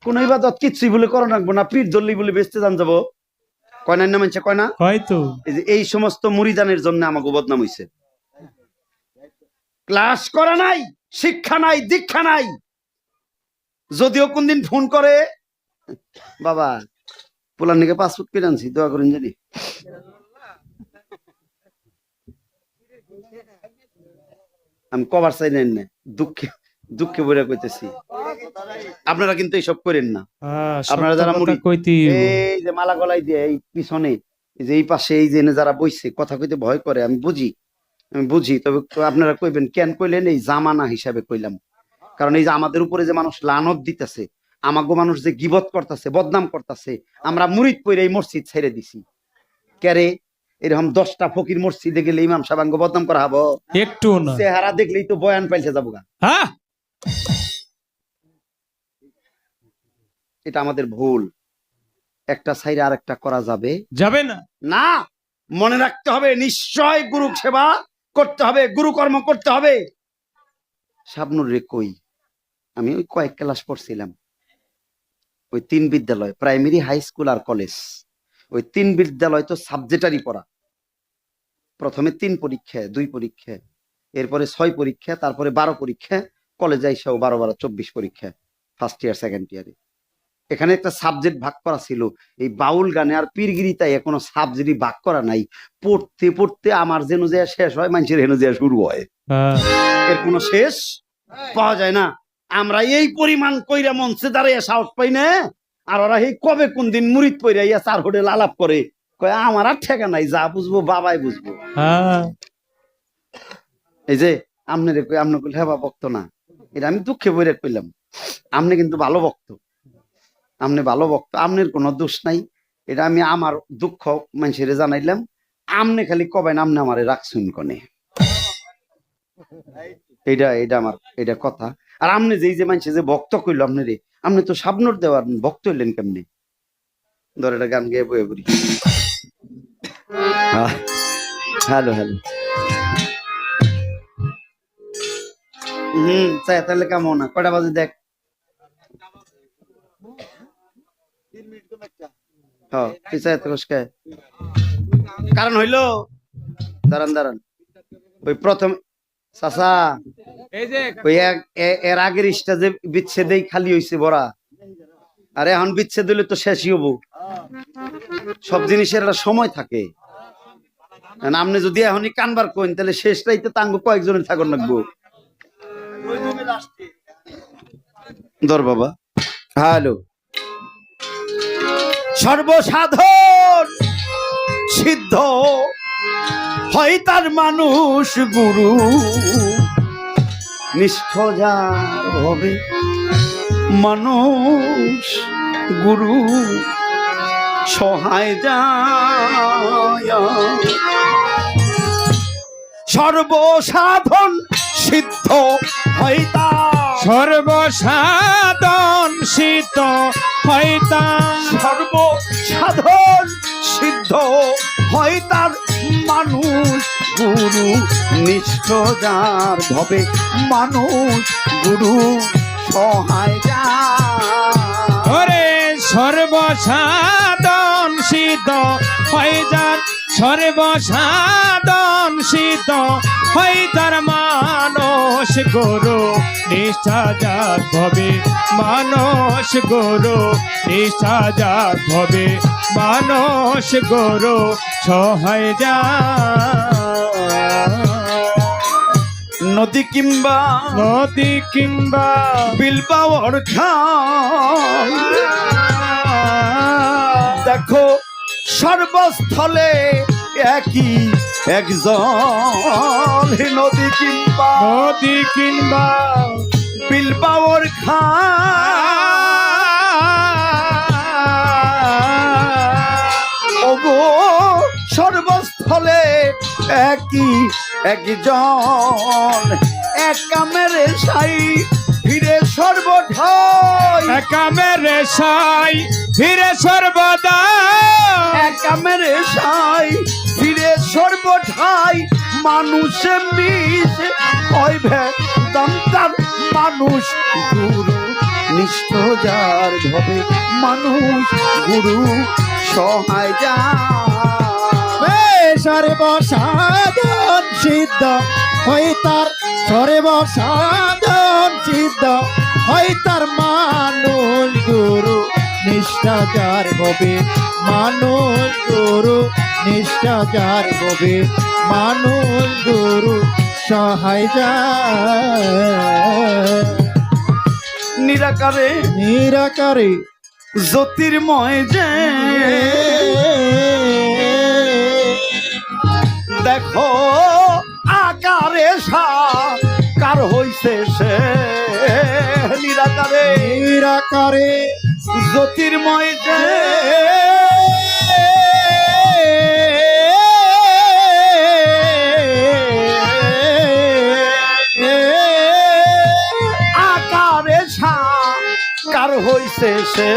কোন ইবাদত কিচ্ছুই বলে করো রাখবো না, পীর ধরলি বলে বেচতে যান যাবো, কয় না মানছে, কয় না? হয়তো এই যে এই সমস্ত মুরিদানের জন্য আমাকে বদনাম হইছে। ক্লাস করা নাই, শিক্ষা নাই, দীক্ষা নাই। যদিও কোনদিন ফোন করে, বাবা পোলার নিকে পাসপোর্ট কেটে আনছি, দোয়া করেন জানি। আমি কভার চাই নেন না, দুঃখে দুঃখে বইরা কইতেছি, আপনারা কিন্তু এইসব করেন না। আপনারা যারা মুরিদ, এই যে মালা গলায় দিয়ে এই পিছনে, এই যে এই পাশে, এই যে যারা বইছে কথা কইতে ভয় করে, আমি বুঝি, তবে আপনারা কইবেন কেন কইলেন, এই জামানা হিসাবে কইলাম। কারণ এই যে আমাদের উপরে যে মানুষ লানত দিতেছে, আমাগো মানুষ যে গিবত করতেছে, বদনাম করতেছে, আমরা মুরিদ পইরা এই মসজিদ ছেড়ে দিছি। কেরে এরকম 10টা ফকির মসজিদে গেলে ইমাম সাহেব বদনাম করা হবো? একটু না, চেহারা দেখলেই তো বয়ান পাইছে যাবো গা। হ্যাঁ, এটা আমাদের ভুল। একটা সাইডে আর একটা করা যাবে যাবে না। না, মনে রাখতে হবে, নিশ্চয় গুরু সেবা করতে হবে, গুরু কর্ম করতে হবে। শাবনুর রে কই, আমি ওই কয়েক ক্লাস পড়ছিলাম, ওই 3 বিদ্যালয়, প্রাইমারি, হাই স্কুল আর কলেজ, ওই 3 বিদ্যালয় তো সাবজেক্টারি পড়া। প্রথমে 3 পরীক্ষা, 2 পরীক্ষা, এরপরে 6 পরীক্ষা, তারপরে 12 পরীক্ষা, কলেজে আইসাও 12 24 পরীক্ষা, ফার্স্ট ইয়ার সেকেন্ড ইয়ারে। এখানে একটা সাবজেক্ট ভাগ করা ছিল, এই বাউল গানে আর পীরগিরিতায় কোনো সাবজেক্টই ভাগ করা নাই। পড়তে পড়তে আমার যেন যে শেষ হয়, মানুষের হেন যে শুরু হয়, এর কোনো শেষ পাওয়া যায় না। আমরা এই পরিমাণ কইরা মঞ্চে দাঁড়াইয়া সাহস পাই না, আর ওরা এই কবে কোন দিন মুরিদ পইরা ইয়া চার হোটেল আলাপ করে, কয় আমার আর ঠেকা নাই, যা বুঝবো বাবাই বুঝবো। এই যে আমনে রে কই, আমনে কইলে হেবা বক্ত না, এটা আমি দুঃখে বইরে কইলাম। আমনে কিন্তু ভালো বক্ত, আমনে ভালো বক্ত, আমনের কোনো দোষ নাই, এটা আমি আমার দুঃখ মানুষের জানাইলাম। আমনে খালি কবেন আমনে আমারে রাখছুন কনে, এটা আমার এটা কথা। আর আমনে যেই যে মানুষে যে ভক্ত কইল আপনি রে, আপনি তো শাবনুর দেওয়ার ভক্ত হইলেন কেমনি? ধর একটা গান গেয়ে বয়ে পড়ি। হ্যালো হ্যালো, চাই তাহলে কেমন না, কয়টা বাজে দেখ। কারণ হইলো, দাঁড়ান ওই প্রথম চাচা, ওই এর আগের ইস্টা যে বিচ্ছেদেই খালি হইছে ভরা, আর এখন বিচ্ছেদ হইলে তো শেষই হবো। সব জিনিসের একটা সময় থাকে, আপনি যদি এখনই কানবার কইন তাহলে শেষটাই তো তাঙ্গ কয়েকজনের থাকুন লাগবো। ধর বাবা, হ্যালো। সর্বসাধন সিদ্ধ হয় তার মানুষ গুরু, নিষ্ঠ যার হবে মানুষ গুরু, সহায় যায়। সর্বসাধন সিদ্ধ হয় তার, সর্বসাধন সিদ্ধ হয় তার, সর্বসাধন সিদ্ধ হয় তার মানুষ গুরু, নিষ্ঠ যার হবে মানুষ গুরু, সহায় যায়। ওরে সর্বসাধন সিদ্ধ হয় যার, সর্বসাধন সিদ্ধ হয় তার মানুষ গুরু নিষ্ঠা যার ভবে মানস গুরু নিষ্ঠা যার ভবে মানস গুরু সহায় যা নদী কিংবা নদী কিংবা বিলবাওয়ার খাল দেখো সর্বস্থলে একই একজন নদী কিংবা নদী কিংবা বিলবাওয়ার খাল ওগো সর্বস্থলে একই একজন এক কামের সাই ফিরে সর্বঠাই কামের সাই ফিরে সর্বদা এক কামের সাই ফিরে সর্বঠাই মানুষে মিশ হয় ভেদান্তার মানুষ গুরু নিষ্ঠ যার ভবে মানুষ গুরু সহায় যা সর্বসাধন সিদ্ধ হয় তার সর্বসাধন সিদ্ধ হয় তার মানুষ গুরু নিষ্ঠা যার হবে মানুষ গুরু নিষ্ঠা যার হবে মানুষ গুরু সহায় যায় নিরাকারে নিরাকারে জ্যোতির্ময় যে দেখো আকারে সাকার হইছে সে নিরাকারে নিরাকারে জ্যোতির্ময় যে আকারে সাকার হইছে সে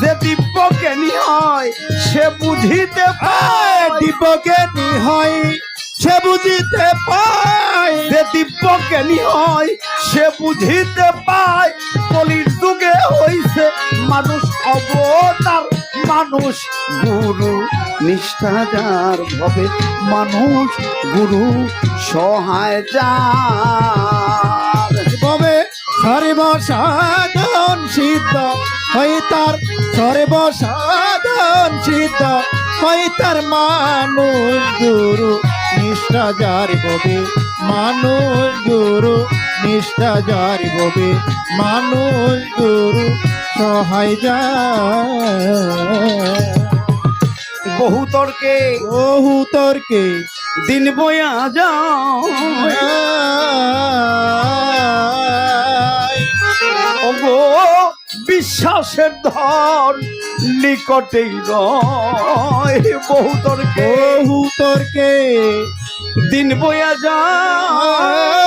যে দিব্য জ্ঞানী হয় সে বুঝিতে পায় দিব্যজ্ঞানী হয় সে বুঝিতে পায় যে দিব্য জ্ঞানী হয় সে বুঝিতে পায় কলির যুগে হইছে মানুষ অবতার মানুষ গুরু নিষ্ঠা যার ভবে মানুষ গুরু সহায় যার ভবে সর্বসাধন সিদ্ধ হয় তার সর্বসাধন সিদ্ধ হয় তার মানুষ গুরু নিষ্ঠা যার ভবে মানুষ গুরু নিষ্ঠা যার ভবে মানুষ গুরু সহায় যায় বহু তর্কে বহু তর্কে দিন বয়া যায় ওগো বিশ্বাসের ধন নিকটেই রয় বহু তর্কে বহু তর্কে দিন বয়া যায়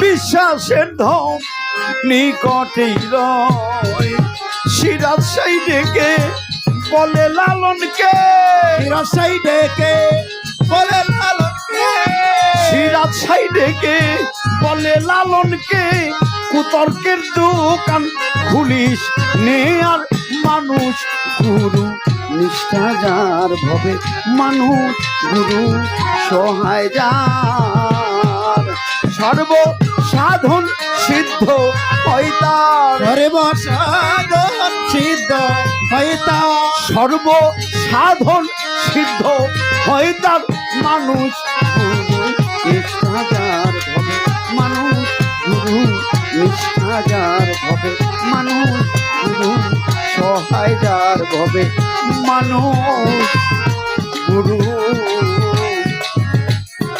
বিশ্বাসের ধন নিকটেই রয় সিরাজ সেই ডেকে বলে লালনকে রাজশাহী ডেকে বলে লালনকে সিরাজ সাই ডেকে বলে লালনকে কুতর্কের দোকান খুলিস নে আর মানুষ গুরু নিষ্ঠা যার ভবে মানুষ গুরু সহায় যার সর্ব সাধন সিদ্ধ হয় তার সর্বসাধন সিদ্ধ হয় তার সর্ব সাধন সিদ্ধ হয় তার মানুষ গুরু নিষ্ঠা যার ভবে মানুষ গুরু নিষ্ঠা যার ভবে মানুষ গুরু সহায় যার ভবে মানুষ গুরু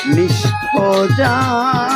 নিষ্ঠ যার